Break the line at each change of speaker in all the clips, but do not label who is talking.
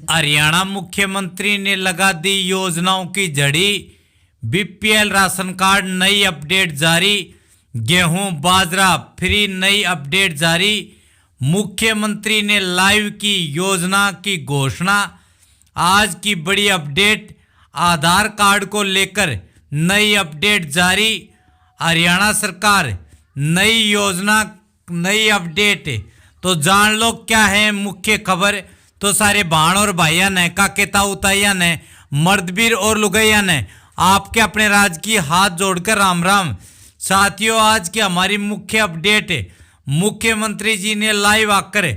हरियाणा मुख्यमंत्री ने लगा दी योजनाओं की झड़ी। बीपीएल राशन कार्ड नई अपडेट जारी। गेहूं बाजरा फ्री नई अपडेट जारी। मुख्यमंत्री ने लाइव की योजना की घोषणा। आज की बड़ी अपडेट, आधार कार्ड को लेकर नई अपडेट जारी। हरियाणा सरकार नई योजना नई अपडेट। तो जान लो क्या है मुख्य खबर। तो सारे भाण और भाइया ने, काके ताऊ ताइया ने, मर्दबीर और लुगैया ने आपके अपने राज की हाथ जोड़कर राम राम। साथियों, आज की हमारी मुख्य अपडेट है, मुख्यमंत्री जी ने लाइव आकर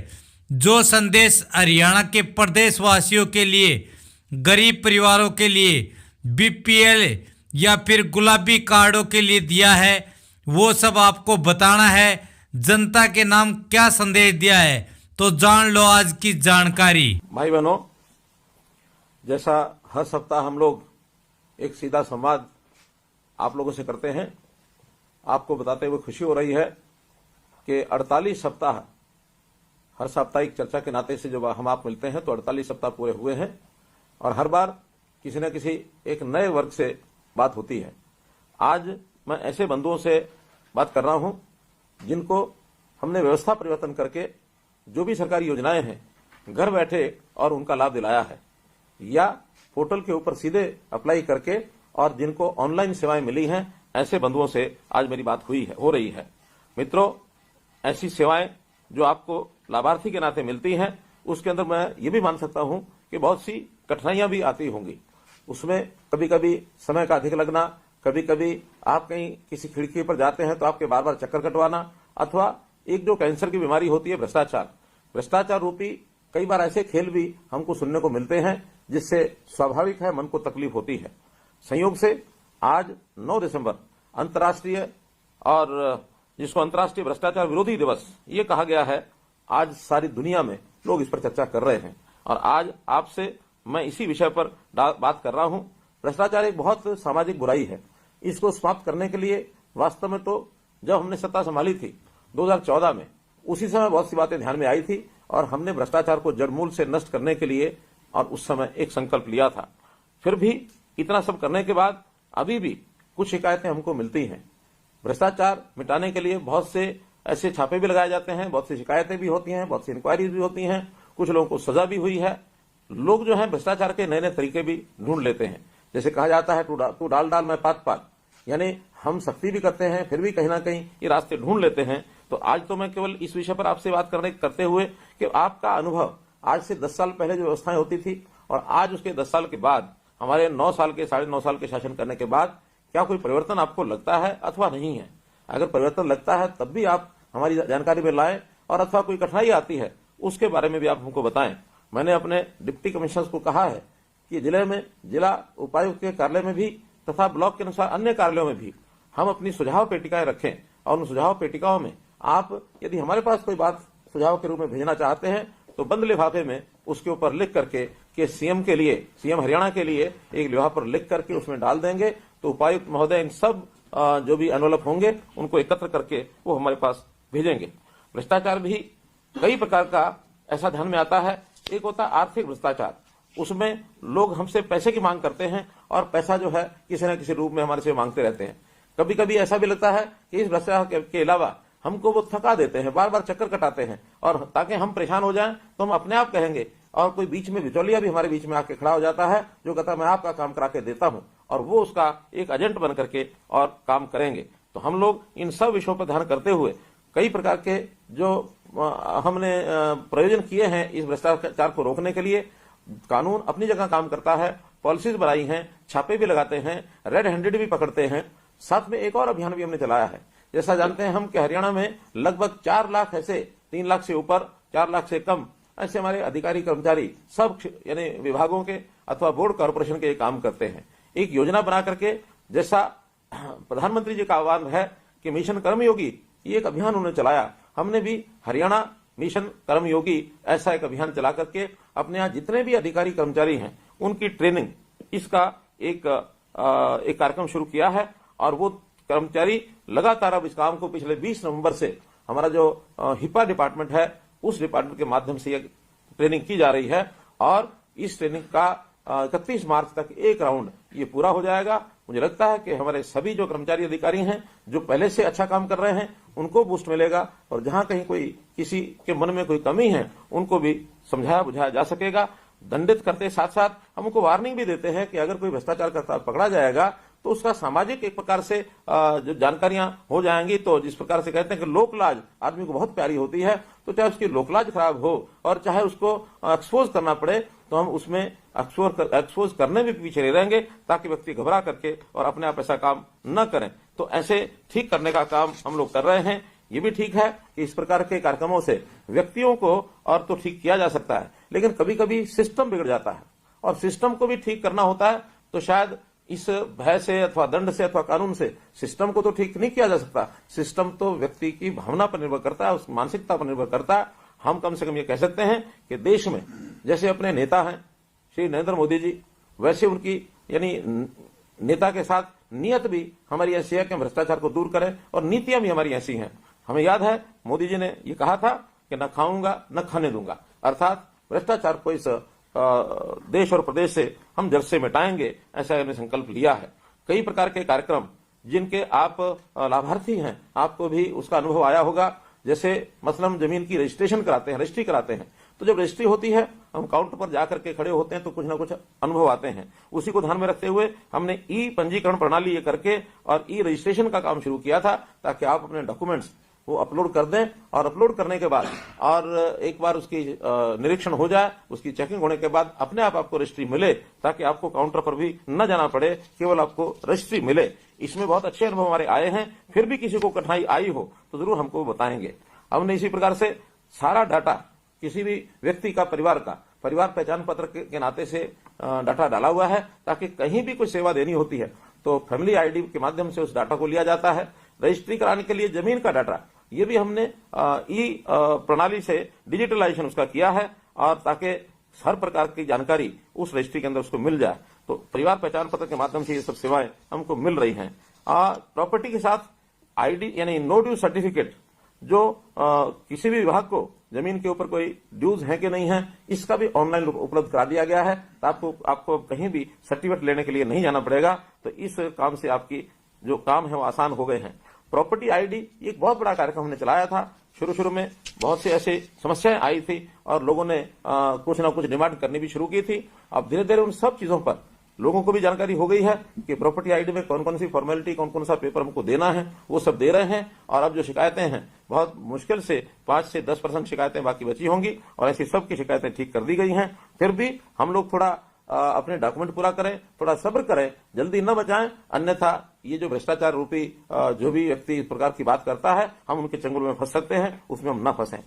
जो संदेश हरियाणा के प्रदेशवासियों के लिए, गरीब परिवारों के लिए, बीपीएल या फिर गुलाबी कार्डों के लिए दिया है, वो सब आपको बताना है। जनता के नाम क्या संदेश दिया है, तो जान लो आज की जानकारी।
भाई बहनों, जैसा हर सप्ताह हम लोग एक सीधा संवाद आप लोगों से करते हैं, आपको बताते हुए खुशी हो रही है कि 48 सप्ताह हर साप्ताहिक चर्चा के नाते से जब हम आप मिलते हैं तो 48 सप्ताह पूरे हुए हैं और हर बार किसी न किसी एक नए वर्ग से बात होती है। आज मैं ऐसे बंधुओं से बात कर रहा हूं जिनको हमने व्यवस्था परिवर्तन करके जो भी सरकारी योजनाएं हैं घर बैठे और उनका लाभ दिलाया है, या पोर्टल के ऊपर सीधे अप्लाई करके और जिनको ऑनलाइन सेवाएं मिली हैं, ऐसे बंधुओं से आज मेरी बात हो रही है। मित्रों, ऐसी सेवाएं जो आपको लाभार्थी के नाते मिलती हैं, उसके अंदर मैं ये भी मान सकता हूं कि बहुत सी कठिनाइयां भी आती होंगी। उसमें कभी कभी समय का अधिक लगना, कभी कभी आप कहीं किसी खिड़की पर जाते हैं तो आपके बार बार चक्कर कटवाना, अथवा एक जो कैंसर की बीमारी होती है भ्रष्टाचार रूपी कई बार ऐसे खेल भी हमको सुनने को मिलते हैं जिससे स्वाभाविक है मन को तकलीफ होती है। संयोग से आज 9 दिसंबर अंतर्राष्ट्रीय और जिसको अंतर्राष्ट्रीय भ्रष्टाचार विरोधी दिवस ये कहा गया है, आज सारी दुनिया में लोग इस पर चर्चा कर रहे हैं और आज आपसे मैं इसी विषय पर बात कर रहा हूं। भ्रष्टाचार एक बहुत सामाजिक बुराई है। इसको समाप्त करने के लिए वास्तव में तो जब हमने सत्ता संभाली थी 2014 में, उसी समय बहुत सी बातें ध्यान में आई थी और हमने भ्रष्टाचार को जड़मूल से नष्ट करने के लिए और उस समय एक संकल्प लिया था। फिर भी इतना सब करने के बाद अभी भी कुछ शिकायतें हमको मिलती हैं। भ्रष्टाचार मिटाने के लिए बहुत से ऐसे छापे भी लगाए जाते हैं, बहुत सी शिकायतें भी होती हैं, बहुत सी इंक्वायरीज भी होती हैं, कुछ लोगों को सजा भी हुई है। लोग जो है भ्रष्टाचार के नए नए तरीके भी ढूंढ लेते हैं। जैसे कहा जाता है तू डाल डाल मैं पात पात, यानी हम सख्ती भी करते हैं फिर भी कहीं ना कहीं ये रास्ते ढूंढ लेते हैं। तो आज तो मैं केवल इस विषय पर आपसे बात करते हुए कि आपका अनुभव आज से 10 साल पहले जो व्यवस्थाएं होती थी और आज उसके 10 साल के बाद, हमारे 9 साल के 9.5 साल के शासन करने के बाद क्या कोई परिवर्तन आपको लगता है अथवा नहीं है। अगर परिवर्तन लगता है तब भी आप हमारी जानकारी में लाएं और अथवा कोई कठिनाई आती है उसके बारे में भी आप हमको बताएं। मैंने अपने डिप्टी कमिश्नर्स को कहा है कि जिले में जिला उपायुक्त के कार्यालय में भी तथा ब्लॉक के अनुसार अन्य कार्यालयों में भी हम अपनी सुझाव पेटिकाएं रखें और उन सुझाव पेटिकाओं में आप यदि हमारे पास कोई बात सुझाव के रूप में भेजना चाहते हैं तो बंद लिफाफे में उसके ऊपर लिख करके कि सीएम के लिए, सीएम हरियाणा के लिए एक लिफाफे पर लिख करके उसमें डाल देंगे तो उपायुक्त महोदय इन सब जो भी एनवलप होंगे उनको एकत्र करके वो हमारे पास भेजेंगे। भ्रष्टाचार भी कई प्रकार का ऐसा ध्यान में आता है। एक होता है आर्थिक भ्रष्टाचार, उसमें लोग हमसे पैसे की मांग करते हैं और पैसा जो है किसी न किसी रूप में हमारे से मांगते रहते हैं। कभी कभी ऐसा भी लगता है कि इस भ्रष्टाचार के अलावा हमको वो थका देते हैं, बार बार चक्कर कटाते हैं और ताकि हम परेशान हो जाएं तो हम अपने आप कहेंगे और कोई बीच में बिचौलिया भी हमारे बीच में आके खड़ा हो जाता है जो कहता है मैं आपका काम करा के देता हूं और वो उसका एक एजेंट बन करके और काम करेंगे। तो हम लोग इन सब विषयों पर ध्यान करते हुए कई प्रकार के जो हमने प्रयोजन किए हैं इस भ्रष्टाचार को रोकने के लिए। कानून अपनी जगह काम करता है, पॉलिसीज बनाई हैं, छापे भी लगाते हैं, रेड हैंडेड भी पकड़ते हैं। साथ में एक और अभियान भी हमने चलाया है। जैसा जानते हैं हम कि हरियाणा में लगभग 4 लाख ऐसे, 3 लाख से ऊपर, 4 लाख से कम ऐसे हमारे अधिकारी कर्मचारी सब यानी विभागों के अथवा बोर्ड कॉर्पोरेशन के काम करते हैं। एक योजना बना करके, जैसा प्रधानमंत्री जी का आह्वान है कि मिशन कर्मयोगी, ये एक अभियान उन्होंने चलाया। हमने भी हरियाणा मिशन कर्मयोगी ऐसा एक अभियान चला करके अपने यहाँ जितने भी अधिकारी कर्मचारी हैं उनकी ट्रेनिंग, इसका एक कार्यक्रम शुरू किया है और वो कर्मचारी लगातार अब इस काम को पिछले 20 नवंबर से हमारा जो हिपा डिपार्टमेंट है उस डिपार्टमेंट के माध्यम से ये ट्रेनिंग की जा रही है और इस ट्रेनिंग का 31 मार्च तक एक राउंड ये पूरा हो जाएगा। मुझे लगता है कि हमारे सभी जो कर्मचारी अधिकारी हैं जो पहले से अच्छा काम कर रहे हैं उनको बूस्ट मिलेगा, और जहां कहीं कोई किसी के मन में कोई कमी है उनको भी समझाया बुझाया जा सकेगा। दंडित करते साथ साथ हम उनको वार्निंग भी देते हैं कि अगर कोई भ्रष्टाचार करता पकड़ा जाएगा तो उसका सामाजिक एक प्रकार से जो जानकारियां हो जाएंगी, तो जिस प्रकार से कहते हैं कि लोकलाज आदमी को बहुत प्यारी होती है, तो चाहे उसकी लोकलाज खराब हो और चाहे उसको एक्सपोज करना पड़े तो हम उसमें एक्सपोज करने में पीछे नहीं रहेंगे, ताकि व्यक्ति घबरा करके और अपने आप ऐसा काम न करें। तो ऐसे ठीक करने का काम हम लोग कर रहे हैं। ये भी ठीक है कि इस प्रकार के कार्यक्रमों से व्यक्तियों को और तो ठीक किया जा सकता है, लेकिन कभी कभी सिस्टम बिगड़ जाता है, और सिस्टम को भी ठीक करना होता है। तो शायद इस भय से अथवा दंड से अथवा कानून से सिस्टम को तो ठीक नहीं किया जा सकता। सिस्टम तो व्यक्ति की भावना पर निर्भर करता है, उस मानसिकता पर निर्भर करता है। हम कम से कम ये कह सकते हैं कि देश में जैसे अपने नेता हैं श्री नरेंद्र मोदी जी, वैसे उनकी यानी नेता के साथ नीयत भी हमारी ऐसी है कि हम भ्रष्टाचार को दूर करें, और नीतियां भी हमारी ऐसी हैं। हमें याद है मोदी जी ने ये कहा था कि न खाऊंगा न खाने दूंगा, अर्थात भ्रष्टाचार को इस देश और प्रदेश से हम जड़ से मिटाएंगे, ऐसा हमने संकल्प लिया है। कई प्रकार के कार्यक्रम जिनके आप लाभार्थी हैं, आपको भी उसका अनुभव आया होगा। जैसे मसलन जमीन की रजिस्ट्रेशन कराते हैं, रजिस्ट्री कराते हैं, तो जब रजिस्ट्री होती है हम काउंटर पर जाकर के खड़े होते हैं तो कुछ ना कुछ अनुभव आते हैं। उसी को ध्यान में रखते हुए हमने ई पंजीकरण प्रणाली ये करके और ई रजिस्ट्रेशन का काम शुरू किया था, ताकि आप अपने डॉक्यूमेंट्स वो अपलोड कर दें, और अपलोड करने के बाद और एक बार उसकी निरीक्षण हो जाए, उसकी चेकिंग होने के बाद अपने आप आपको रजिस्ट्री मिले, ताकि आपको काउंटर पर भी न जाना पड़े, केवल आपको रजिस्ट्री मिले। इसमें बहुत अच्छे अनुभव हमारे आए हैं। फिर भी किसी को कठिनाई आई हो तो जरूर हमको बताएंगे। हमने इसी प्रकार से सारा डाटा किसी भी व्यक्ति का परिवार पहचान पत्र के नाते से डाटा डाला हुआ है, ताकि कहीं भी कोई सेवा देनी होती है तो फैमिली आईडी के माध्यम से उस डाटा को लिया जाता है। रजिस्ट्री कराने के लिए जमीन का डाटा ये भी हमने ई प्रणाली से डिजिटलाइजेशन उसका किया है, और ताकि हर प्रकार की जानकारी उस रजिस्ट्री के अंदर उसको मिल जाए। तो परिवार पहचान पत्र के माध्यम से ये सब सेवाएं हमको मिल रही हैं। प्रॉपर्टी के साथ आईडी यानी नो ड्यू सर्टिफिकेट, जो किसी भी विभाग को जमीन के ऊपर कोई ड्यूज है कि नहीं है, इसका भी ऑनलाइन उपलब्ध करा दिया गया है। तो आपको कहीं भी सर्टिफिकेट लेने के लिए नहीं जाना पड़ेगा। तो इस काम से आपकी जो काम है वो आसान हो गए हैं। प्रॉपर्टी आईडी एक बहुत बड़ा कार्यक्रम हमने चलाया था। शुरू में बहुत सी ऐसी समस्याएं आई थी और लोगों ने कुछ ना कुछ डिमांड करनी भी शुरू की थी। अब धीरे धीरे उन सब चीजों पर लोगों को भी जानकारी हो गई है कि प्रॉपर्टी आईडी में कौन कौन सी फॉर्मेलिटी, कौन कौन सा पेपर हमको देना है, वो सब दे रहे हैं। और अब जो शिकायतें हैं, बहुत मुश्किल से 5 से 10% शिकायतें बाकी बची होंगी, और ऐसी सबकी शिकायतें ठीक कर दी गई हैं। फिर भी हम लोग थोड़ा अपने डॉक्यूमेंट पूरा करें, थोड़ा सब्र करें, जल्दी न बचाएं, अन्यथा ये जो भ्रष्टाचार रूपी जो भी व्यक्ति इस प्रकार की बात करता है, हम उनके चंगुल में फंस सकते हैं, उसमें हम न फंसें।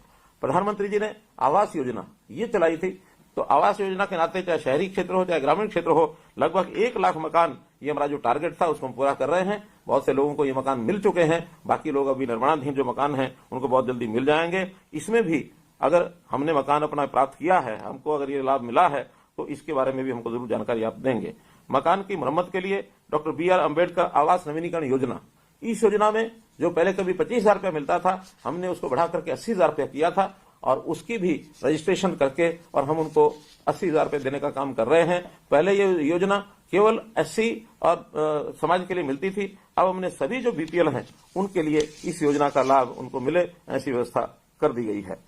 प्रधानमंत्री जी ने आवास योजना ये चलाई थी, तो आवास योजना के नाते चाहे शहरी क्षेत्र हो चाहे ग्रामीण क्षेत्र हो, लगभग 1 लाख मकान ये हमारा जो टारगेट था उसको हम पूरा कर रहे हैं। बहुत से लोगों को ये मकान मिल चुके हैं, बाकी लोग अभी निर्माणाधीन जो मकान हैं उनको बहुत जल्दी मिल जाएंगे। इसमें भी अगर हमने मकान अपना प्राप्त किया है, हमको अगर ये लाभ मिला है, तो इसके बारे में भी हमको जरूर जानकारी आप देंगे। मकान की मरम्मत के लिए डॉक्टर BR अम्बेडकर आवास नवीनीकरण योजना, इस योजना में जो पहले कभी 25,000 रुपया मिलता था, हमने उसको बढ़ा करके 80,000 रुपया किया था, और उसकी भी रजिस्ट्रेशन करके और हम उनको 80,000 रुपये देने का काम कर रहे हैं। पहले ये योजना केवल SC और समाज के लिए मिलती थी, अब हमने सभी जो BPL हैं उनके लिए इस योजना का लाभ उनको मिले, ऐसी व्यवस्था कर दी गई है।